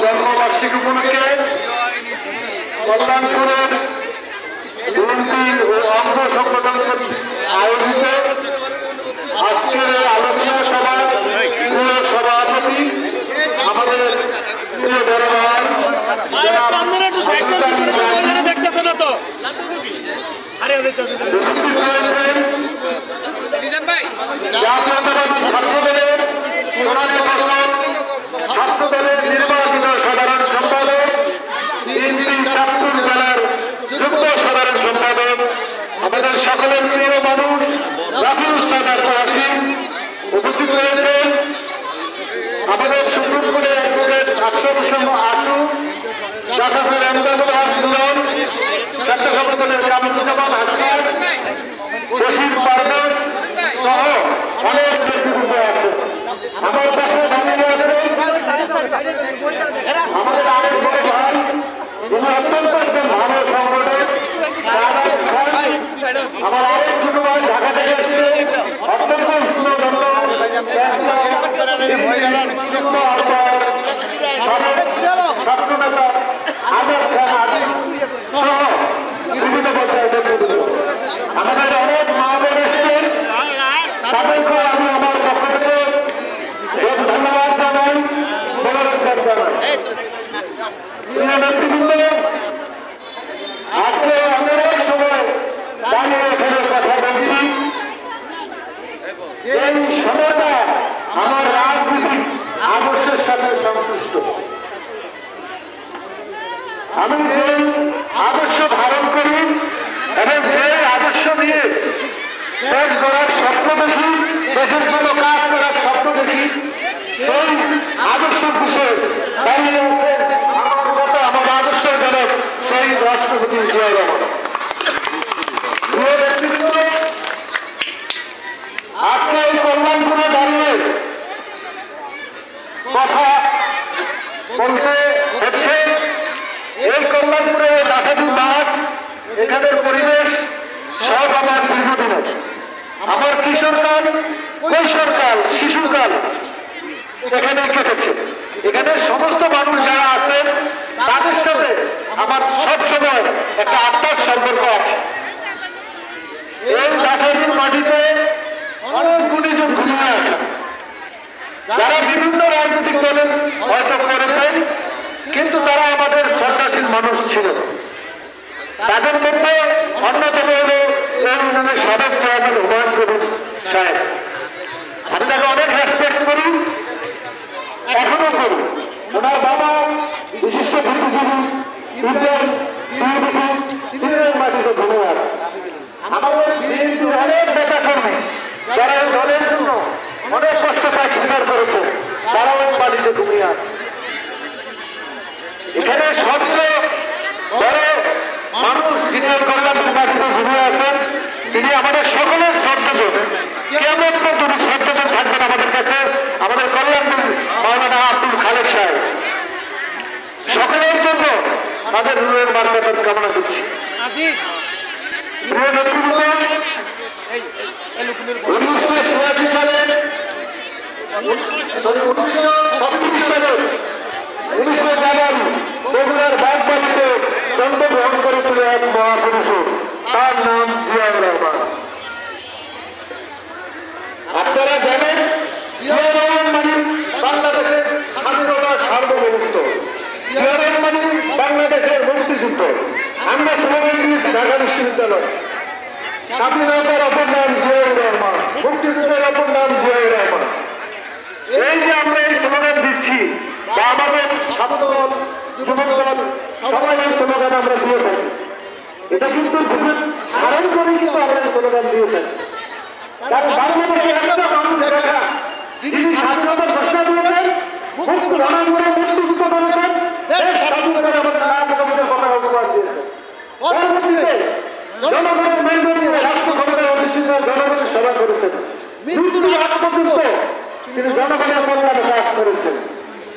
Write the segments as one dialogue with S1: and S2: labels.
S1: জন্মবার্ষিকী উপলক্ষে কল্যাণপুরের বিএনপি ও অঙ্গ সংগঠন আয়োজিত আজকের আলোচনা সভার সভাপতি আমাদের প্রিয় দরবার
S2: দেখতেছে না তো
S1: জাতীয়তাবাদী ছাত্রদলের ছাত্রদলের নির্বাচিত সাধারণ সম্পাদক বিএনপি চাঁদপুর জেলার যুগ্ম সাধারণ সম্পাদক আমাদের সকলের প্রিয় মানুষ রাফিউল সাদার আসিম উপস্থিত রয়েছেন আমাদের সুপ্রিম কোর্টের অ্যাডভোকেট আশু জাসাফের আহমেদুল হাসিন চট্টগ্রামের কামরুজ্জামান হাসিন বশির পারভেজ সহ অনেক ব্যক্তিবৃন্দ আছেন। আমার পাশে দাঁড়িয়ে আছেন আমাদের আরেক বড় ভাই যিনি অত্যন্ত একজন ভালো সংগঠক আমার আরেক ছোট ভাই ঢাকা থেকে এসেছে অত্যন্ত স্নেহধন্য ছাত্রনেতা আজাদ খান আদি সহ বিভিন্ন পর্যায়ে আমাদের অনেক মা বোন এসছেন তাদেরকে আমি আমার পক্ষ থেকে ধন্যবাদ জানাই মনোরঞ্জন জানাই। প্রিয় নেতৃবৃন্দ আজকে অনেক সময় দাঁড়িয়ে এখানে কথা বলছি এই সময়টা আমার রাজনীতিক আদর্শের সাথে সংশ্লিষ্ট। আমি যে আদর্শ ধারণ করি এবং যে আদর্শ নিয়ে দেশ গড়ার স্বপ্ন দেখি, দেশের জন্য কাজ করার স্বপ্ন দেখি, সেই আদর্শ বিষয়ে দাঁড়িয়ে আমার কথা আমার আদর্শের জনক সেই রাষ্ট্রপতি জিয়া রহমান। আজকে এই কল্যাণপুরে দাঁড়িয়ে কথা বলতে হচ্ছে এই কল্যাণপুরে লাঠাটি মাঠ এখানের পরিবেশ সব আমার দীর্ঘদিনের আমার কিশোরকাল কৈশোরকাল শিশুকাল এখানে কেটেছে। এখানে সমস্ত মানুষ যারা আছেন তাদের সাথে আমার সবসময় একটা আত্মার সম্পর্ক আছে। এই লাঠাটির মাটিতে অনেক গুণীজন ঘুমিয়ে আছে যারা বিভিন্ন রাজনৈতিক দলে হয়তো করেছেন, কিন্তু তারা আমাদের শ্রদ্ধাশীল মানুষ ছিল। তাদের মধ্যে অন্যতম হল এই ইউনিয়নের সাবেক চেয়ারম্যান হুমায়ুন কবির সাহেব। আমি তাকে অনেক রেসপেক্ট করি, এখনো করি। ওনার বাবা বিশিষ্ট বুদ্ধিজীবী ইন্ডিয়ান মাটিতে ঘুমিয়ে আছে। আমাদের বিএনপির অনেক নেতা কর্মী যারা এই দলের জন্য অনেক কষ্ট পায় স্বীকার করেছে, তারাও এই মাটিতে ঘুমিয়ে আছে। এখানে সবচেয়ে বড় মানুষ যিনি কল্যাণপুর মাটিতে ঘুমিয়ে আছেন তিনি আমাদের সকলের শ্রদ্ধেয়। কেমন তিনি শ্রদ্ধেয় থাকবেন আমাদের কাছে আমাদের কল্যাণপুর মাওলানা আব্দুল খালেক সাহেব। সকলের জন্য তাদের রুহের মার্কাত কামনা করছি। প্রিয় নেতৃবৃন্দ, 1986 সালে 19 জানুয়ারি বগুড়ার বাগবাড়িতে জন্মগ্রহণ করেছিল এক মহাপুরুষ, তার নাম জিয়াউর রহমান। আপনারা জানেন জিয়াউর রহমান মানে বাংলাদেশের স্বাধীনতা সার্বভৌমত্ব, জিয়াউর রহমান মানে বাংলাদেশের মুক্তিযুদ্ধ। আমরা স্লোগান দিয়েছি ঢাকা বিশ্ববিদ্যালয়, স্বাধীনতার অপর নাম জিয়াউর রহমান, মুক্তিযুদ্ধের অপর নাম জিয়াউর রহমান। এই যে আমরা এই স্লোগান দিচ্ছি বা আমাদের ছাত্রদল যুবদল সবাই এই স্লোগান আমরা দিয়ে থাকি, এটা কিন্তু ধারণ করে কিন্তু আমরা এই স্লোগান দিয়ে থাকি। কারণ বাংলাদেশে একটা মানুষ দেখা যিনি স্বাধীনতার ঘোষণা দিয়েছেন, মুক্ত রণাঙ্গনে মুক্তিযুদ্ধ করেছেন, দেশ স্বাধীন করে আমাদের নাম কবিতার কথা অবদান দিয়েছেন। পরবর্তীতে জনগণের মেলবন্ধে রাষ্ট্র ক্ষমতায় অধিষ্ঠিত জনগণের সেবা করেছেন। মৃত্যুর আগ পর্যন্ত তিনি জনগণের কল্যাণে কাজ করেছেন।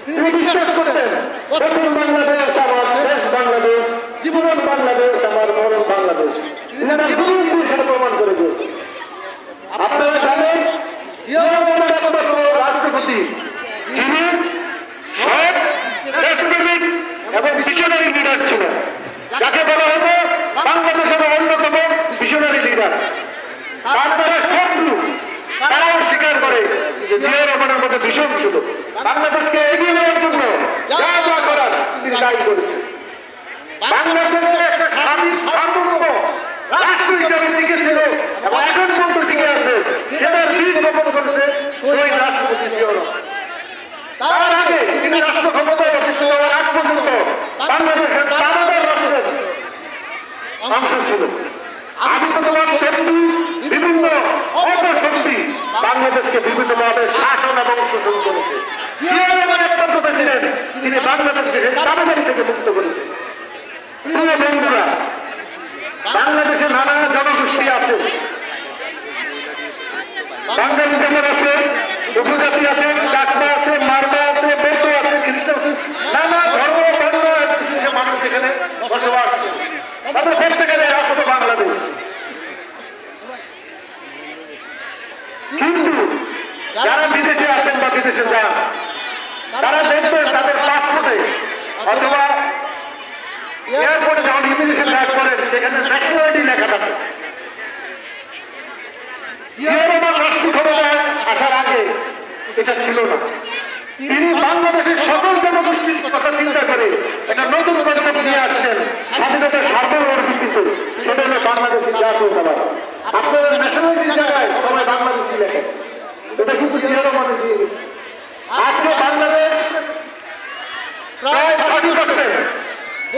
S1: তিনি বিশ্বাস করতেন প্রথম বাংলাদেশ আমার শেষ বাংলাদেশ, জীবন বাংলাদেশ আমার মরণ বাংলাদেশ। ইনারা জীবন দিয়ে সেটা প্রমাণ করে দিয়েছে। আপনারা জানেন জিয়াউর রহমান একমাত্র রাষ্ট্রপতি যিনি সৎ, দেশপ্রেমিক এবং ভিশনারি লিডার ছিলেন, যাকে বলা হতো বাংলাদেশের অন্যতম ভিশনারি লিডার। তার দ্বারা শত্রু তারাও স্বীকার করে যে জিয়াউর রহমানের মধ্যে ভীষণ ছিল। বাংলাদেশকে এগিয়ে নেওয়ার জন্য যা যা করার তিনি তাই করেছেন। বাংলাদেশের একটা স্বাধীন সার্বভৌম রাষ্ট্র হিসাবে টিকে ছিল এবং এখন পর্যন্ত টিকে আছে, সেটার বীজ বপন করেছে ওই রাষ্ট্রপতি জিয়াউর রহমান। তার আগে তিনি রাষ্ট্র ক্ষমতায় অধিষ্ঠিত হওয়ার আগ পর্যন্ত বাংলাদেশের দানাদার রাষ্ট্রের অংশ ছিল। আমি তো তোমার শক্তি বিভিন্ন অপশক্তি বাংলাদেশকে বিভিন্নভাবে শাসন এবং শোষণ করেছে। জিয়াউর রহমান একমাত্র ছিলেন তিনি বাংলাদেশকে দানাদারি থেকে মুক্ত করেছেন। প্রিয় বন্ধুরা, বাংলাদেশে নানা জনগোষ্ঠী আছে, বাঙালি যেমন আছে, উপজাতি আছে, চাকমা আছে, মারমা আছে, বৌদ্ধ আছে, খ্রিস্টান আছে, নানা ধর্ম বর্ণ মানুষ এখানে বসবাস করে। তাদের প্রত্যেকের আসলে বাংলাদেশ। কিন্তু যারা বিদেশে আসেন বা বিদেশে যান, তারা দেখবেন তাদের পাসপোর্টে অথবা এয়ারপোর্টে যখন ইমিগ্রেশন কাজ করেন সেখানে ন্যাশনালিটি লেখা থাকে। জিয়াউর রহমান রাষ্ট্র ক্ষমতায় আসার আগে এটা ছিল না। তিনি বাংলাদেশের সকল জনগোষ্ঠীর কথা চিন্তা করে একটা নতুন পদক্ষেপ নিয়ে আসছেন স্বাধীনতার সার্বভৌমের ভিত্তিতে, সেটা হলো বাংলাদেশের জাতীয়তাবাদ। আপনারা ন্যাশনালিটির জায়গায় সবাই বাংলাদেশি লেখেন, এটা কিন্তু জিয়াউর রহমানের দিয়ে আজকে বাংলাদেশ প্রায় 40%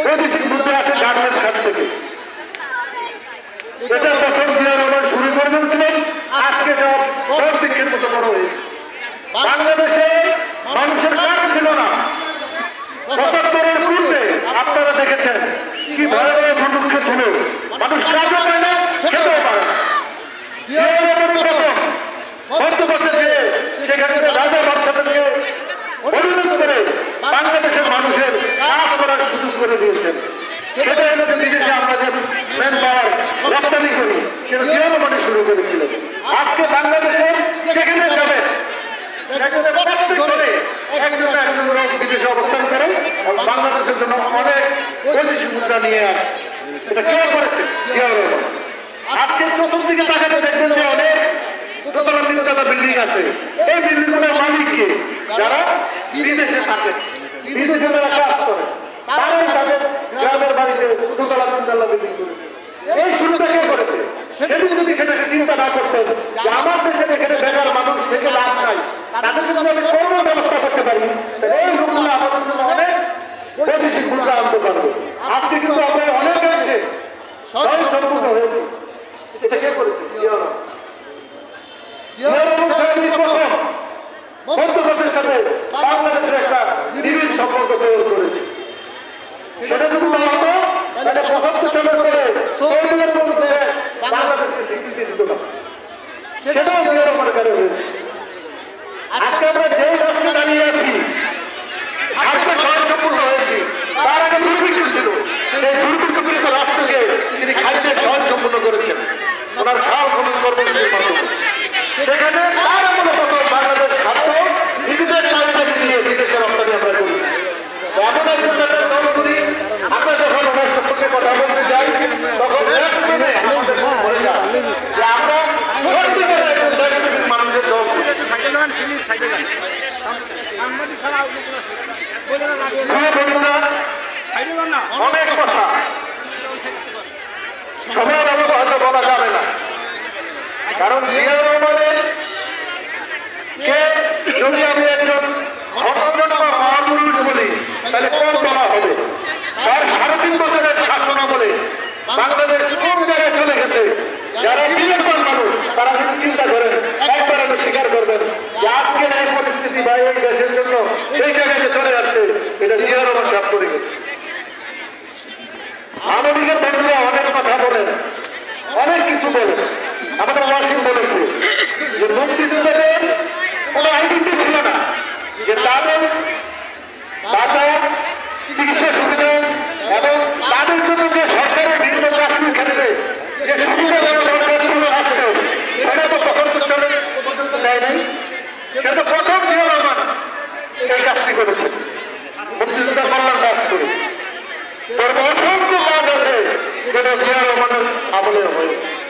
S1: বৈদেশিক মুদ্রা আছে গার্মেন্টস খাত থেকে। এটা প্রথম জিয়াউর রহমান শুরু করে দিয়েছিলেন, আজকে সব দিকের মতো বড় হয়েছে। বাংলাদেশে মানুষের কাজ ছিল না। ৭৫-এর পূর্বে আপনারা দেখেছেন কি ভয়াবহ দুর্ভিক্ষ ছিল, মানুষ কাজও পায় না, খেতেও পায় না। জিয়াউর রহমান প্রথম মধ্যপ্রদেশে যে সেখানে রাজা বাদশাদেরকে পরিণত করে বাংলাদেশের মানুষের কাজ করার সুযোগ করে দিয়েছেন। সেটা হলো বিদেশে আমরা যে ম্যান পাওয়ার রপ্তানি করি, সেটা জিয়াউর রহমান শুরু করেছিলেন। আজকে বাংলাদেশে যেখানে যাবে সেখানে প্রত্যেক করে একজন একজন লোক বিদেশে অবস্থান করে বাংলাদেশের জন্য অনেক বৈদেশিক মুদ্রা নিয়ে আসে। এটা কে করেছে? জিয়াউর রহমান। আজকে চতুর্দিকে তাকাতে দেখবেন যে অনেক দোতলা তিনতলা বিল্ডিং আছে। এই বিল্ডিংগুলোর মালিককে যারা বিদেশে থাকে, বিদেশে যারা কাজ করে, তারাই তাদের গ্রামের বাড়িতে দোতলা তিনতলা বিল্ডিং করেছে। এই শুরুটা কে করেছে? সেদিন যদি সেটাকে চিন্তা না করতেন যে আমার দেশের এখানে বেকার মানুষ থেকে লাভ নাই, তাদের জন্য আমি কোনো ব্যবস্থা করতে পারি, এই লোকগুলো আমাদের জন্য অনেক বৈদেশিক মুদ্রা আনতে পারবে। আজকে কিন্তু আমরা অনেক অংশে স্বয়ংসম্পূর্ণ হয়েছি। এটা কে করেছে? জিয়াউর রহমান। জিয়াউর রহমান প্রথম মধ্যপ্রদেশের সাথে বাংলাদেশের একটা নিবিড় সম্পর্ক তৈরি করেছে। সেটা যদি না হতো তাহলে ৭৫ সালের পরে সৌদির মধ্যে বাংলাদেশকে স্বীকৃতি দিত না। সেটাও জিয়াউর রহমানের কারণে হয়েছে। আজকে আমরা যেই রাষ্ট্রে দাঁড়িয়ে আছি, আজকে স্বয়ংসম্পূর্ণ হয়েছি, তার আগে দুর্ভিক্ষ ছিল। সেই দুর্ভিক্ষপীড়িত রাষ্ট্রকে তিনি খাদ্যে স্বয়ংসম্পূর্ণ করেছেন ওনার সাল খনন কর্মসূচির মাধ্যমে। সেখানে তার আমলে প্রথম বাংলাদেশ খাদ্য নিজেদের চাহিদা মিলিয়ে বিদেশে রপ্তানি আমরা করি। এমন একজন নেতার দল করি, আমরা যখন ওনার সম্পর্কে কথা বলতে যাই তখন আমাদের মন ভরে যায় যে আমরা সত্যিকারের একজন দেশপ্রেমিক মানুষের দল। অনেক কথা সময়ের অভাবে হয়তো বলা যাবে না, কারণ জিয়াউর রহমানের কে যদি আমি একজন মহাপুরুষ বলি তাহলে কম বলা হবে। তার ৩.৫ বছরের শাসন আমলে বাংলাদেশ কোন জায়গায় চলে গেছে, যারা বিবেকবান মানুষ তারা যদি চিন্তা করেন একবার আমি স্বীকার করবেন যে আজকের এই পরিস্থিতি বা এই দেশের জন্য সেই জায়গায় চলে যাচ্ছে, এটা জিয়াউর রহমান সাফ করে গেছে। আওয়ামী লীগের বন্ধুরা অনেক কথা বলেন, অনেক কিছু বলেন। আমাদের ওয়াসিম বলেছে যে মুক্তিযুদ্ধের কোনো আইডেন্টি ছিল না, যে তাদের চিকিৎসা সুবিধা এবং তাদের জন্য যে সরকারের বিভিন্ন চাকরির ক্ষেত্রে যে যেটা জিয়া রহমানের আমলে হয়েছে।